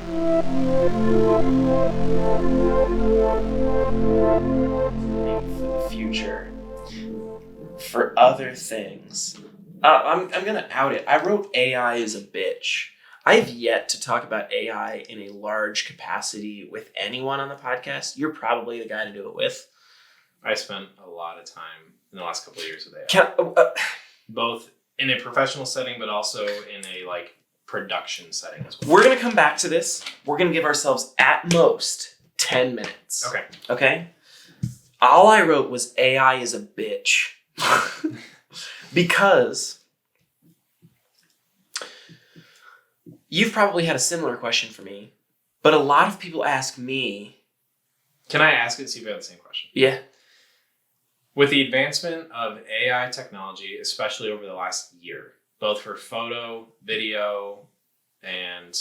For the future, for other things, I'm gonna out it. I wrote AI is a bitch. I've yet to talk about AI in a large capacity with anyone on the podcast. You're probably the guy to do it with. I spent a lot of time in the last couple of years with AI. Both in a professional setting, but also in a production setting as well. We're going to come back to this. We're going to give ourselves at most 10 minutes. Okay? All I wrote was AI is a bitch. Because you've probably had a similar question for me, but a lot of people ask me... Can I ask it, see if we have the same question? Yeah. With the advancement of AI technology, especially over the last year, both for photo, video, and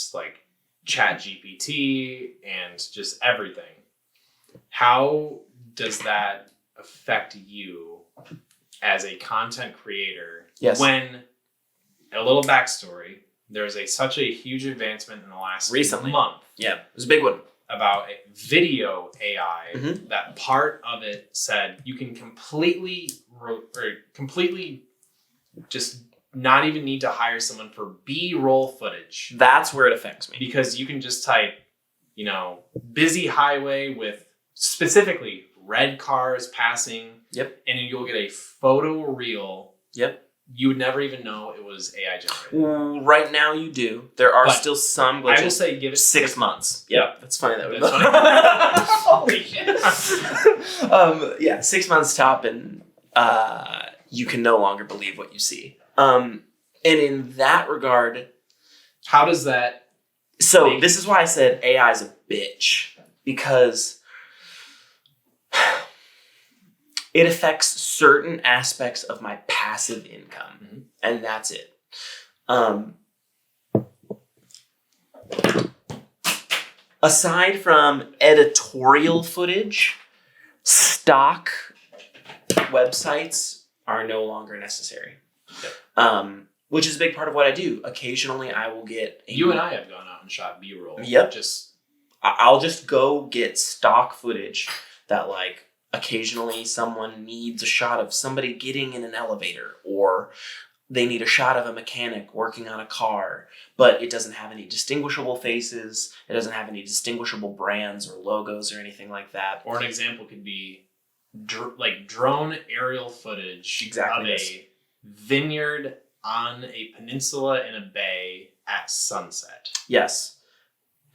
Chat GPT and just everything, how does that affect you as a content creator? Yes. When, a little backstory, there's such a huge advancement in the last month. Yeah, it was a big one. About video AI, that part of it said you can completely just not even need to hire someone for B-roll footage. That's where it affects me. Because you can just type, busy highway with specifically red cars passing. Yep. And you'll get a photo reel. Yep. You would never even know it was AI generated. Right now you do. There are still some glitches. I will say give it 6 months. Yep. That's funny. That's funny. Holy shit. 6 months top, and you can no longer believe what you see. And in that regard... How does that... So this is why I said AI is a bitch. Because... it affects certain aspects of my passive income, and that's it. Aside from editorial footage, stock websites are no longer necessary. Yep. Which is a big part of what I do. Occasionally, I will get... You and I have gone out and shot B-roll. Yep. I'll just go get stock footage that, occasionally someone needs a shot of somebody getting in an elevator, or they need a shot of a mechanic working on a car, but it doesn't have any distinguishable faces. It doesn't have any distinguishable brands or logos or anything like that. Or an example could be drone aerial footage of a vineyard on a peninsula in a bay at sunset. Yes.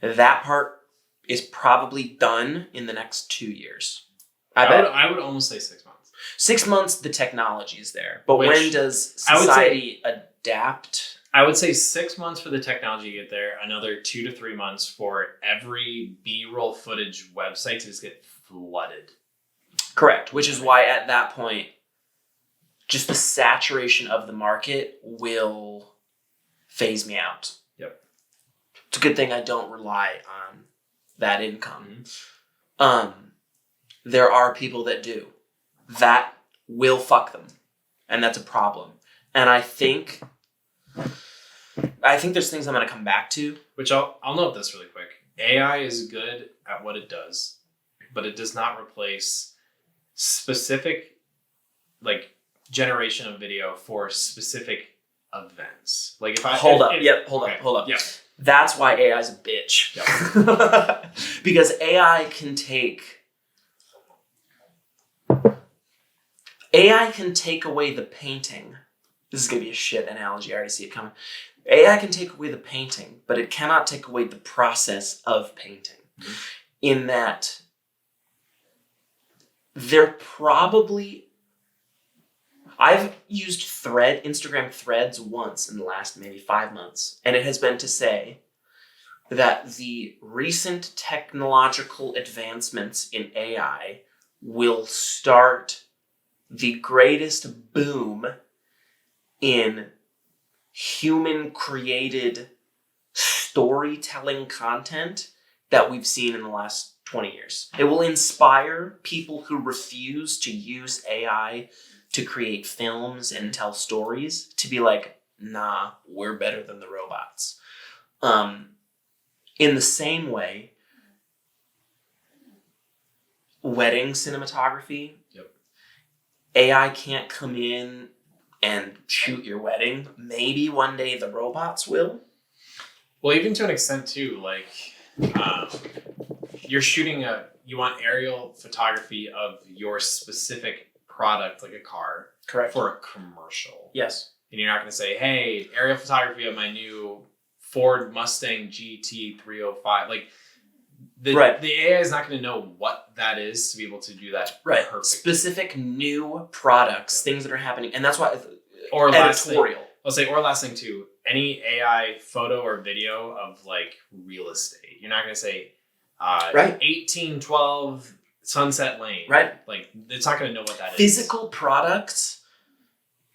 That part is probably done in the next 2 years. I would almost say 6 months. 6 months, the technology is there. But when does society adapt? I would say 6 months for the technology to get there. Another 2 to 3 months for every B-roll footage website to just get flooded. Correct. Which is why at that point, just the saturation of the market will phase me out. Yep. It's a good thing I don't rely on that income. There are people that do. That will fuck them. And that's a problem. And I think there's things I'm going to come back to. Which I'll note this really quick. AI is good at what it does, but it does not replace specific generation of video for specific events. Hold up. Yep. That's why AI is a bitch. Yep. Because AI can take away the painting. This is going to be a shit analogy. I already see it coming. AI can take away the painting, but it cannot take away the process of painting. Mm-hmm. In that, I've used Instagram threads once in the last maybe 5 months, and it has been to say that the recent technological advancements in AI will start the greatest boom in human-created storytelling content that we've seen in the last 20 years. It will inspire people who refuse to use AI to create films and tell stories to be like, nah, we're better than the robots. In the same way, wedding cinematography, AI can't come in and shoot your wedding. Maybe one day the robots will. Well, even to an extent too, like you're shooting you want aerial photography of your specific product, like a car, correct, for a commercial. Yes. And you're not going to say, hey, aerial photography of my new Ford Mustang GT 305. Like, the AI is not going to know what that is to be able to do that. Right. Perfect. Specific new products, things that are happening. And that's why, or editorial. Last thing too, any AI photo or video of like real estate. You're not going to say, 1812 Sunset Lane. Right. Like, it's not going to know what that is. Physical products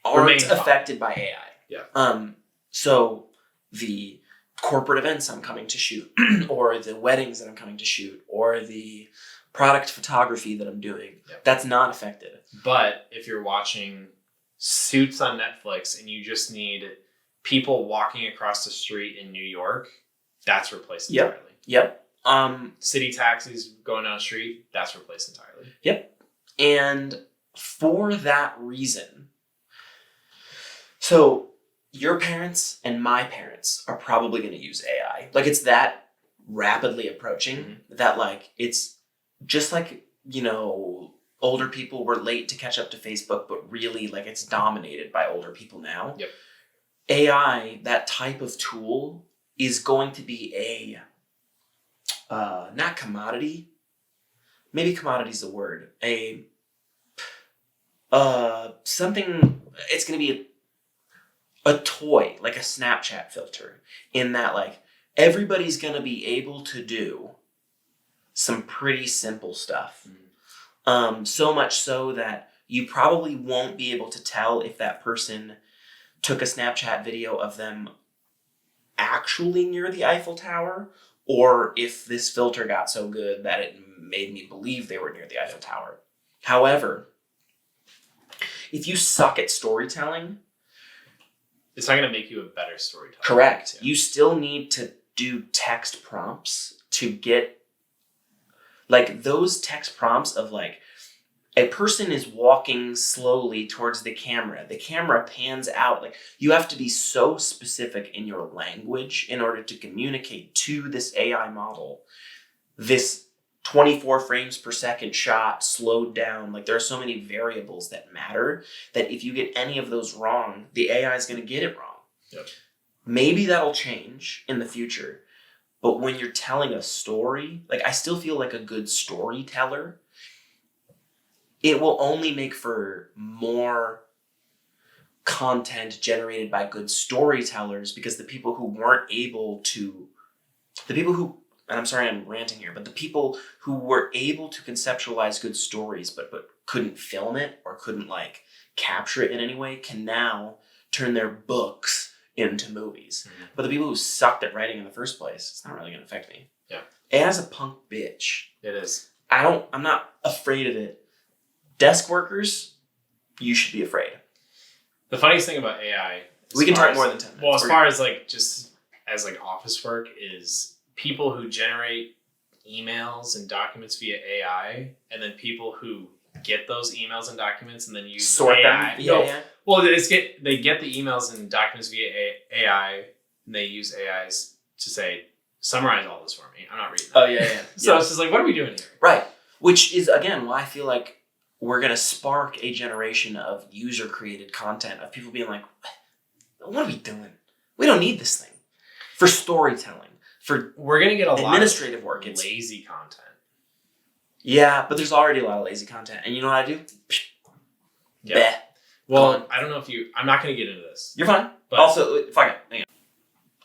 aren't affected by AI. Yeah. So the corporate events I'm coming to shoot, or the weddings that I'm coming to shoot, or the product photography that I'm doing, that's not affected. But if you're watching Suits on Netflix and you just need people walking across the street in New York, that's replaced entirely. Yep. City taxis going down the street, that's replaced entirely. Yep. And for that reason, so your parents and my parents are probably going to use AI. Like, it's that rapidly approaching that, like, it's just like, older people were late to catch up to Facebook, but really, like, it's dominated by older people now. Yep. AI, that type of tool, is going to be a, not commodity, maybe commodity is the word, something, it's going to be a toy, like a Snapchat filter, in that, like, everybody's going to be able to do some pretty simple stuff. So much so that you probably won't be able to tell if that person took a Snapchat video of them actually near the Eiffel Tower, or if this filter got so good that it made me believe they were near the Eiffel Tower. However, if you suck at storytelling, it's not going to make you a better storyteller. Correct. Yeah. You still need to do text prompts to get, like, those text prompts of, like, a person is walking slowly towards the camera pans out. Like, you have to be so specific in your language in order to communicate to this AI model this 24 frames per second shot slowed down. Like, there are so many variables that matter that if you get any of those wrong, the AI is going to get it wrong. Yep. Maybe that'll change in the future. But when you're telling a story, like, I still feel like a good storyteller, it will only make for more content generated by good storytellers, because the people who, and I'm sorry I'm ranting here, but the people who were able to conceptualize good stories but couldn't film it or couldn't, like, capture it in any way can now turn their books into movies. But the people who sucked at writing in the first place, it's not really going to affect me. Yeah. AI's a punk bitch. It is. I'm not afraid of it. Desk workers, you should be afraid. The funniest thing about AI... We can talk more than 10 minutes. Well, as far as, like, just as, like, office work, is people who generate emails and documents via AI, and then people who get those emails and documents and then use sort AI. them via AI? Well, they get the emails and documents via AI, and they use AIs to say, summarize all this for me. I'm not reading that. Oh, yeah. So it's just like, what are we doing here? Right. Which is, again, why I feel like we're going to spark a generation of user-created content, of people being like, what are we doing? We don't need this thing. For storytelling, we're going to get a administrative work. It's lazy content. Yeah, but there's already a lot of lazy content. And you know what I do? Yeah. Bleh. Well, I don't know if I'm not going to get into this. You're fine. But also, fuck it. Hang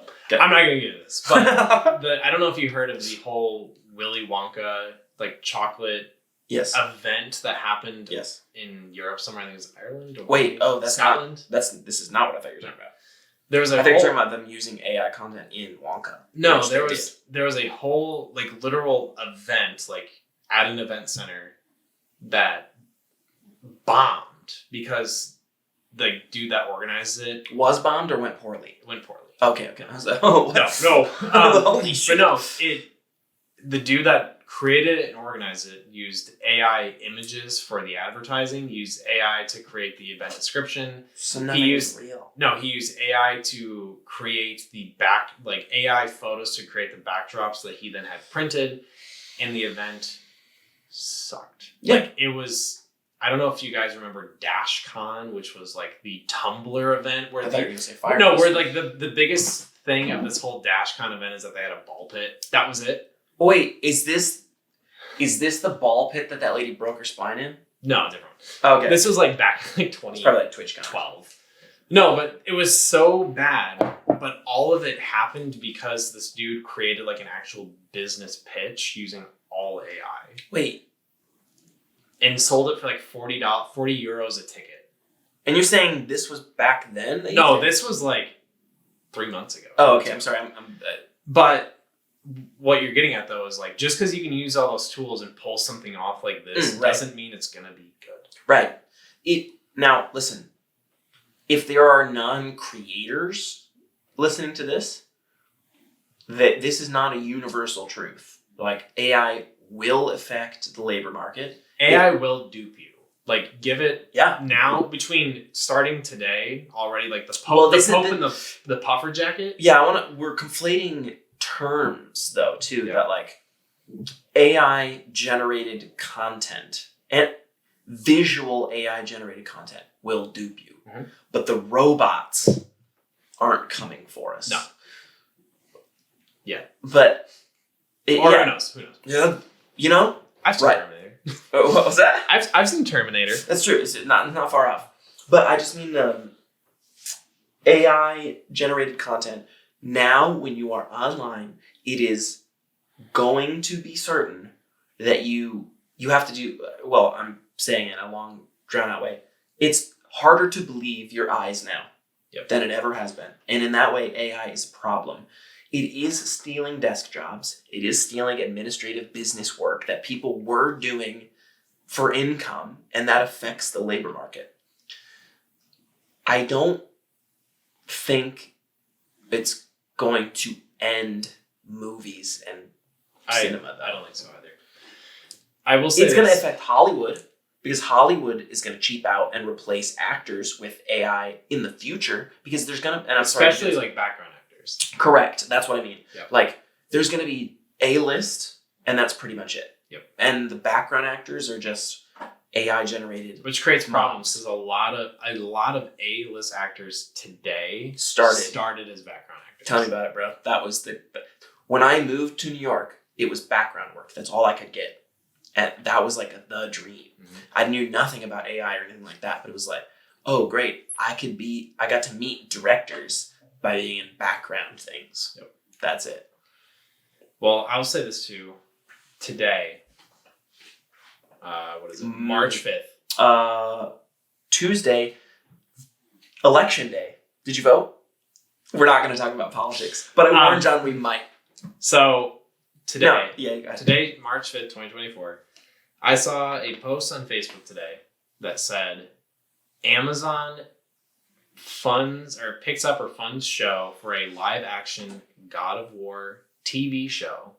on. I'm not going to get into this. But I don't know if you heard of the whole Willy Wonka, like, chocolate event that happened in Europe somewhere. I think it was Ireland. Or that's Scotland. This is not what I thought you were talking about. There was I think you're talking about them using AI content in Wonka. No, there was a whole, like, literal event, like, at an event center that bombed because the dude that organized it was bombed or went poorly. Went poorly. Okay. I was like, oh, what? No. Holy shit. But no, the dude that created it and organized it used AI images for the advertising, used AI to create the event description. So nothing is real. No, he used AI to create AI photos to create the backdrops that he then had printed, and the event sucked. Yeah. Like, it was... I don't know if you guys remember DashCon, which was like the Tumblr event where I thought you were going to say Fire. No, where like the biggest thing of this whole DashCon event is that they had a ball pit. That was it. Oh, wait, is this the ball pit that lady broke her spine in? No, different. Okay. This was like back in like 2012. It's probably like TwitchCon. No, but it was so bad. But all of it happened because this dude created like an actual business pitch using all AI. Wait. And sold it for like 40 euros a ticket. And you're saying this was back then? No, this was like 3 months ago. Oh, okay. I'm sorry. But what you're getting at though is like, just because you can use all those tools and pull something off like this doesn't mean it's gonna be good. Right. Now listen. If there are non-creators listening to this, that this is not a universal truth. Like, AI will affect the labor market. AI will dupe you. Like, give it now, Yeah. between starting today already, like the Pope, and the puffer jacket. Yeah, we're conflating terms though too, that like AI generated content and visual AI generated content will dupe you. Mm-hmm. But the robots aren't coming for us. No. Yeah. But who knows? Yeah. You know? I've seen Terminator. What was that? I've seen Terminator. That's true. It's not far off. But I just mean AI generated content. Now, when you are online, it is going to be certain that you have to do. Well, I'm saying it in a long, drawn out way. It's harder to believe your eyes now than it ever has been, and in that way, AI is a problem. It is stealing desk jobs. It is stealing administrative business work that people were doing for income, and that affects the labor market. I don't think it's going to end movies and cinema, though. I don't think so either. I will say it's going to affect Hollywood, because Hollywood is going to cheap out and replace actors with AI in the future, because there's going to... and I'm especially like background actors. Correct. That's what I mean. Yep. Like, there's going to be A-list, and that's pretty much it. Yep. And the background actors are just AI generated, which creates problems because a lot of A-list actors today started as background actors. Tell me about it, bro. That was when I moved to New York, it was background work. That's all I could get, and that was like the dream. Mm-hmm. I knew nothing about AI or anything like that, but it was like, oh great, I got to meet directors by being in background things. Yep. That's it. Well, I'll say this too. Today, what is it? March 5th. Tuesday, election day. Did you vote? We're not going to talk about politics, but I warned John we might. So today, today, March 5th, 2024, I saw a post on Facebook today that said Amazon picks up or funds show for a live action God of War TV show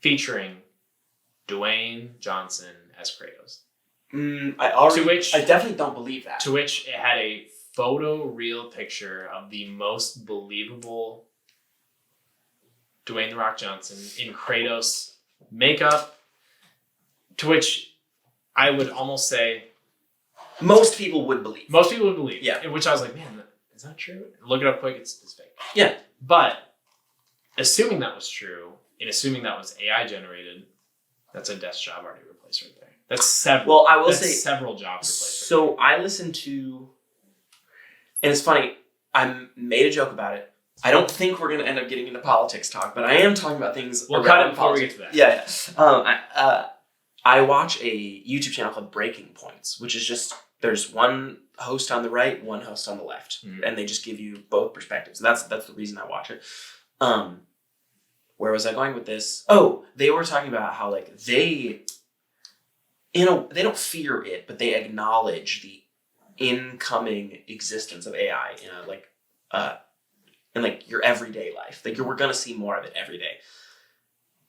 featuring Dwayne Johnson as Kratos. I definitely don't believe that. To which it had a photo-real picture of the most believable Dwayne "The Rock" Johnson in Kratos makeup, to which I would almost say most people would believe. Yeah. Which I was like, man, is that true? Look it up quick. It's fake. Yeah. But assuming that was true, and assuming that was AI generated, that's a desk job already replaced right there. That's several. Well, I will say several jobs replaced. So I listened to, and it's funny. I made a joke about it. I don't think we're going to end up getting into politics talk, but I am talking about things. We'll cut it before we get to that. Yeah. I watch a YouTube channel called Breaking Points, which is just, there's one host on the right, one host on the left, and they just give you both perspectives. And that's the reason I watch it. Where was I going with this? Oh, they were talking about how like they don't fear it, but they acknowledge the incoming existence of AI in a in like your everyday life. Like we're gonna see more of it every day.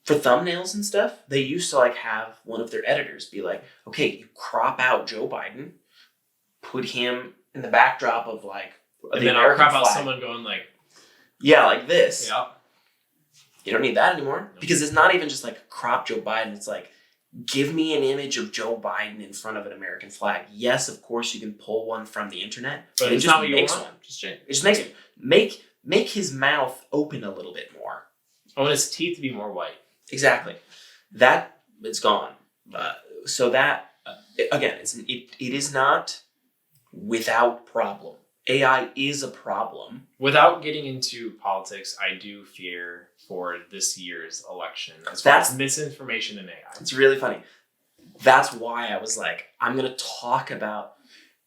For thumbnails and stuff, they used to like have one of their editors be like, okay, you crop out Joe Biden, put him in the backdrop of like and the then American I'll crop out flag. someone going like, yeah, like this. yeah. You don't need that anymore because it's not even just like crop Joe Biden. It's like, give me an image of Joe Biden in front of an American flag. Yes, of course you can pull one from the internet, But it it's just not what you makes want. one. Just change. It just makes it make his mouth open a little bit more. I want his teeth to be more white. Exactly. That is gone. So that again, it is not without problem. AI is a problem. Without getting into politics, I do fear for this year's election as far as misinformation in AI. It's really funny. That's why I was like, I'm going to talk about...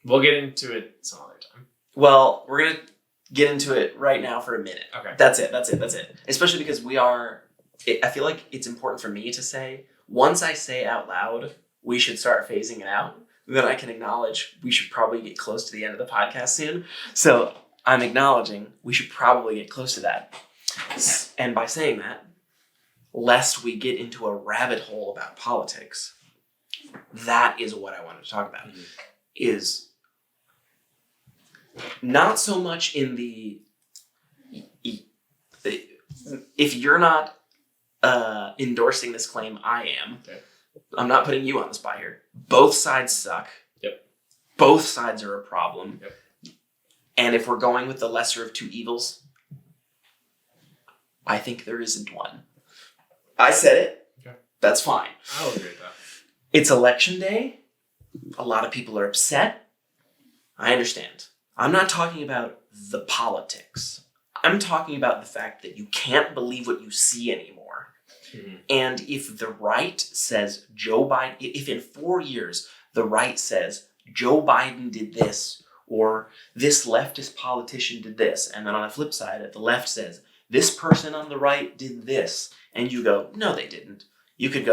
We'll get into it some other time. Well, we're going to get into it right now for a minute. Okay. That's it. Especially because I feel like it's important for me to say, once I say out loud, we should start phasing it out, then I can acknowledge we should probably get close to the end of the podcast soon. So I'm acknowledging we should probably get close to that. And by saying that, lest we get into a rabbit hole about politics, that is what I wanted to talk about. Mm-hmm. Is not so much in the... If you're not endorsing this claim, I am. Okay. I'm not putting you on the spot here. Both sides suck. Yep. Both sides are a problem. Yep. And if we're going with the lesser of two evils, I think there isn't one. I said it. Okay. That's fine. I'll agree with that. It's election day. A lot of people are upset. I understand. I'm not talking about the politics. I'm talking about the fact that you can't believe what you see anymore. Mm-hmm. And if the right says Joe Biden, if in 4 years the right says Joe Biden did this, or this leftist politician did this, and then on the flip side, if the left says this person on the right did this, and you go, no, they didn't. You could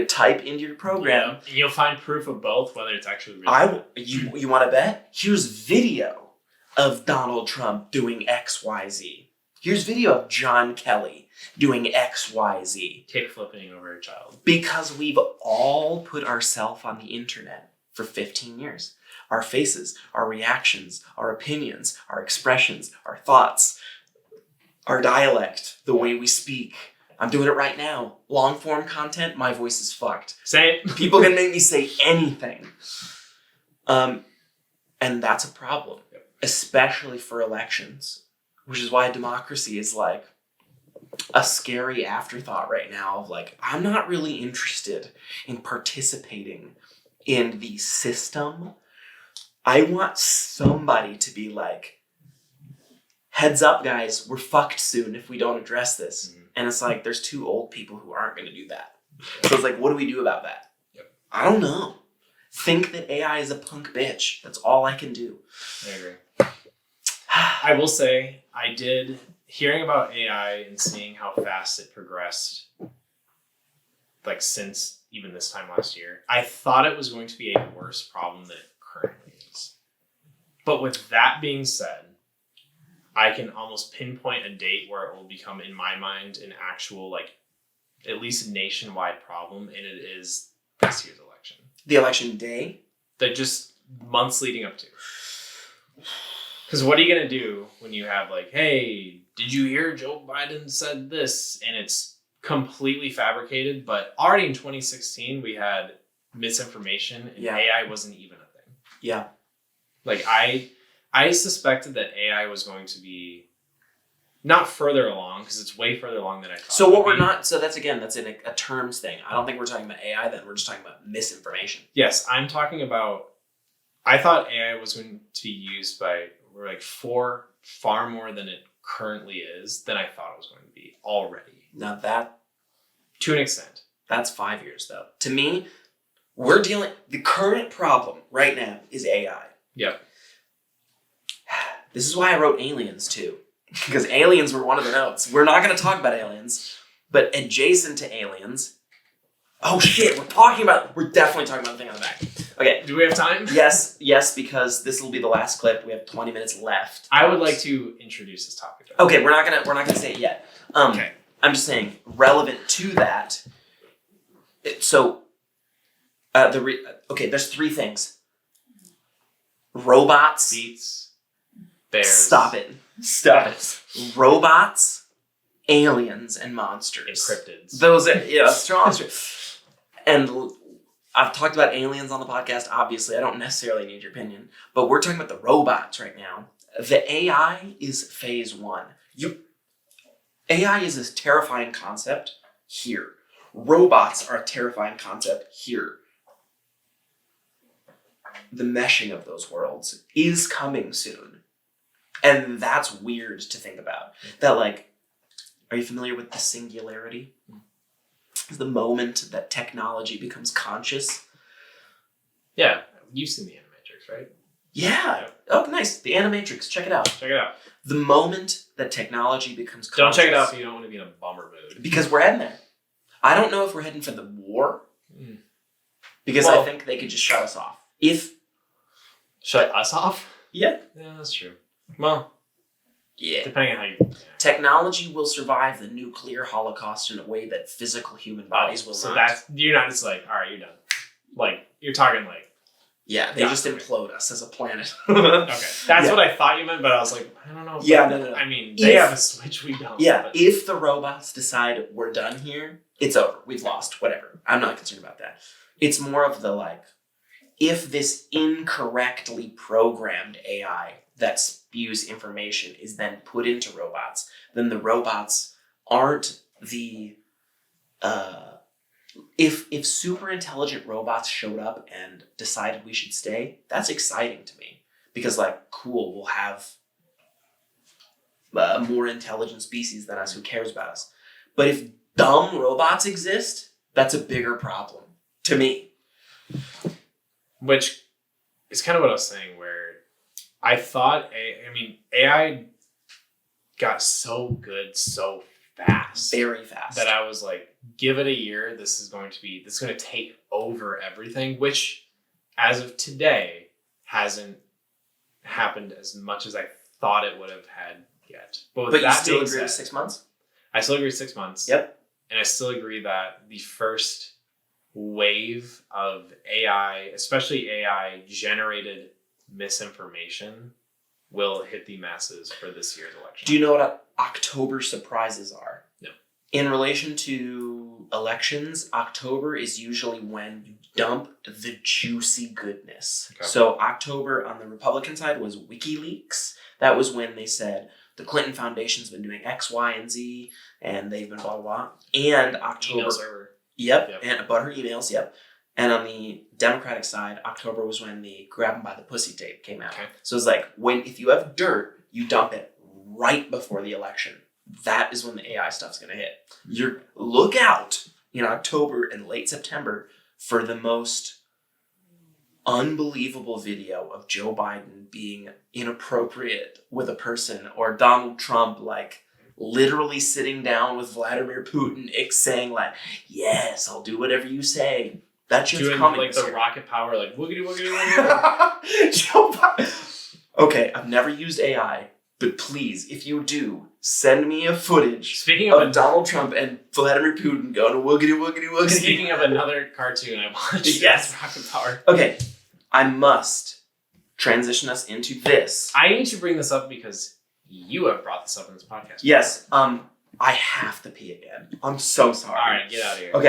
type into your program. Yeah, and you'll find proof of both, whether it's actually real. You want to bet? Here's video of Donald Trump doing XYZ. Here's video of John Kelley doing XYZ. Kick flipping over a child. Because we've all put ourselves on the internet for 15 years. Our faces, our reactions, our opinions, our expressions, our thoughts, our dialect, the way we speak. I'm doing it right now. Long form content, my voice is fucked. Say it. People can make me say anything. And that's a problem. Yep. Especially for elections. Which is why democracy is like a scary afterthought right now of like, I'm not really interested in participating in the system. I want somebody to be like, heads up guys, we're fucked soon if we don't address this. Mm-hmm. And it's like, there's 2 old people who aren't going to do that. So it's like, what do we do about that? Yep. I don't know. Think that AI is a punk bitch. That's all I can do. I agree. I will say, I did, hearing about AI and seeing how fast it progressed, like since even this time last year, I thought it was going to be a worse problem than it currently is. But with that being said, I can almost pinpoint a date where it will become, in my mind, an actual, like, at least nationwide problem, and it is this year's election. The election day? Just months leading up to. Because what are you going to do when you have like, hey, did you hear Joe Biden said this? And it's completely fabricated. But already in 2016, we had misinformation and AI wasn't even a thing. Yeah. Like I suspected that AI was going to be not further along because it's way further along than I thought. So what we're not, so that's in a terms thing. I don't think we're talking about AI then. We're just talking about misinformation. Yes, I'm talking about, I thought AI was going to be used by far more than it currently is than I thought it was going to be already. Now that, to an extent, that's 5 years though. To me, the current problem right now is AI. Yep. This is why I wrote aliens too. Because aliens were one of the notes. We're not going to talk about aliens, but adjacent to aliens Oh shit, we're definitely talking about the thing on the back. Okay. Do we have time? Yes, because this will be the last clip. We have 20 minutes left. I would like to introduce this topic. Okay, we're not gonna say it yet. Okay. I'm just saying, relevant to that. There's three things. Robots. Beats. Bears. Stop it. Robots, aliens, and monsters. Encryptids. Those are, strong. And I've talked about aliens on the podcast, obviously. I don't necessarily need your opinion. But we're talking about the robots right now. The AI is phase one. AI is a terrifying concept here. Robots are a terrifying concept here. The meshing of those worlds is coming soon. And that's weird to think about. That, like, are you familiar with the singularity? The moment that technology becomes conscious. Yeah, you've seen the Animatrix, right? Yeah. Oh, nice. The Animatrix. Check it out. Check it out. The moment that technology becomes conscious. Don't check it out if you don't want to be in a bummer mood. Because we're heading there. I don't know if we're heading for the war. Because I think they could just shut us off. Shut us off? Yeah. Yeah, that's true. Well, yeah. Depending on how you... Technology will survive the nuclear holocaust in a way that physical human bodies will not. So you're not just like, all right, you're done. Like, you're talking like... Yeah, they just implode us as a planet. Okay. That's what I thought you meant, but I was like, I don't know. Yeah, no. I mean, they have a switch, we don't. Yeah, but... if the robots decide we're done here, it's over. We've lost. Whatever. I'm not concerned about that. It's more of the, like, if this incorrectly programmed AI that spews information is then put into robots, then the robots aren't the... If super intelligent robots showed up and decided we should stay, that's exciting to me. Because, like, cool, we'll have a more intelligent species than us who cares about us. But if dumb robots exist, that's a bigger problem to me. Which is kind of what I was saying, where I thought, AI got so good so fast. Very fast. That I was like, give it a year. This is going to take over everything, which as of today hasn't happened as much as I thought it would have had yet. But you still agree with 6 months? I still agree with 6 months. Yep. And I still agree that the first wave of AI, especially AI generated misinformation, will hit the masses for this year's election. Do you know what October surprises are? No. In relation to elections, October is usually when you dump the juicy goodness. Okay. So October on the Republican side was WikiLeaks. That was when they said the Clinton Foundation's been doing X, Y, and Z, and they've been blah, blah, blah. And October... Email server. Yep, and about her emails, yep. And on the Democratic side, October was when the grab 'em by the pussy tape came out. Okay. So it's like, if you have dirt, you dump it right before the election. That is when the AI stuff's going to hit. Look out in October and late September for the most unbelievable video of Joe Biden being inappropriate with a person, or Donald Trump, like, literally sitting down with Vladimir Putin, saying, like, yes, I'll do whatever you say. That shit's coming. Like the rocket power, like, woogity, woogity, woogity. Joe Biden. Okay, I've never used AI, but please, if you do, send me a footage of Donald Trump and Vladimir Putin going to woogity, woogity, woogity. Speaking of another cartoon I watched, yes, rocket power. Okay, I must transition us into this. I need to bring this up because you have brought this up in this podcast. Yes. I have to pee again. I'm so sorry. All right, get out of here. Okay.